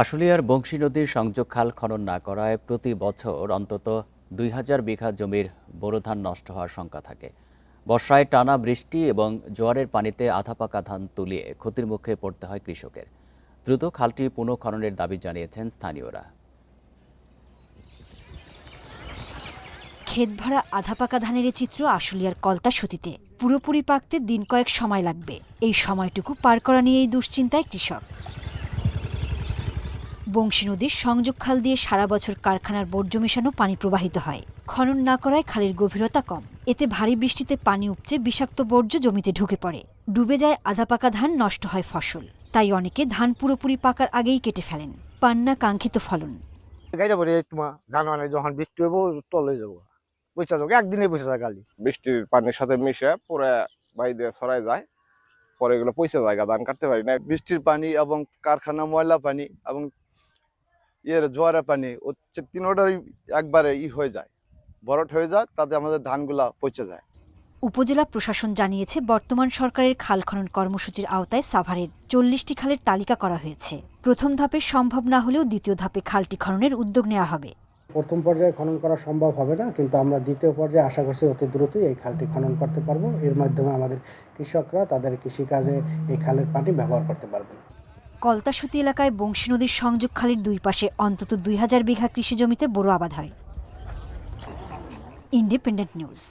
আশুলিয়ার বংশী নদীর সংযোগ খাল খনন না করায় প্রতি বছর অন্তত ২,০০০ বিঘা জমির বোরো ধান নষ্ট হওয়ার শঙ্কা থাকে। বর্ষায় টানা বৃষ্টি এবং জোয়ারের পানিতে আধা পাকা ধান তুলিয়ে ক্ষতির মুখে পড়তে হয় কৃষকের। দ্রুত খালটি পুনঃখননের দাবি জানিয়েছেন স্থানীয়রা। ক্ষেত ভরা আধা পাকা ধানের চিত্র আশুলিয়ার কলতাসতিতে। পুরোপুরি পাকতে দিন কয়েক সময় লাগবে। এই সময়টুকু পার করা নিয়েই দুশ্চিন্তায় কৃষক। বংশী নদীর সংযোগ খাল দিয়ে সারা বছর কারখানার বর্জ্য মেশানো পানি প্রবাহিত হয়। খনন না করায় খালের গভীরতা কম। এতে ভারী বৃষ্টিতে পানি উপচে বিষাক্ত বর্জ্য জমিতে ঢুকে পড়ে। ডুবে যায় আধা পাকা ধান, নষ্ট হয় ফসল। তাই অনেকে ধান পুরোপুরি পাকার আগেই কেটে ফেলেন। পান না কাঙ্ক্ষিত ফলন। ধান যখন বৃষ্টি হবো তলে যাবো, পয়সা যাবো, একদিনে পয়সা যায় গালি। বৃষ্টির পানির সাথে মিশে পুরো বাড়ি দিয়ে ছড়াই যায়, পরে এগুলো পয়সা জায়গা ধান কাটতে পারি না। বৃষ্টির পানি এবং কারখানা ময়লা পানি এবং জোয়ারের পানি হচ্ছে তিনোটাই একবারে হয়ে যায়, ভরট হয়ে যায়, তাতে আমাদের ধানগুলা পচে যায়। উপজেলা প্রশাসন জানিয়েছে, বর্তমান সরকারের খাল খনন কর্মসূচির আওতায় সাভারের ৪০টি খালের তালিকা করা হয়েছে। প্রথম ধাপে সম্ভব না হলেও দ্বিতীয় ধাপে খালটি খননের উদ্যোগ নেওয়া হবে। প্রথম পর্যায়ে খনন করা সম্ভব হবে না, কিন্তু আমরা দ্বিতীয় পর্যায়ে আশা করছি অতি দ্রুতই এই খালটি খনন করতে পারবো। এর মাধ্যমে আমাদের কৃষকরা তাদের কৃষিকাজে এই খালের পানি ব্যবহার করতে পারবেন। কলতাসতি এলাকায় বংশী নদীর সংযোগ খালের দুই পাশে অন্তত ২,০০০ বিঘা কৃষি জমিতে বোরো আবাদ হয়। Independent news.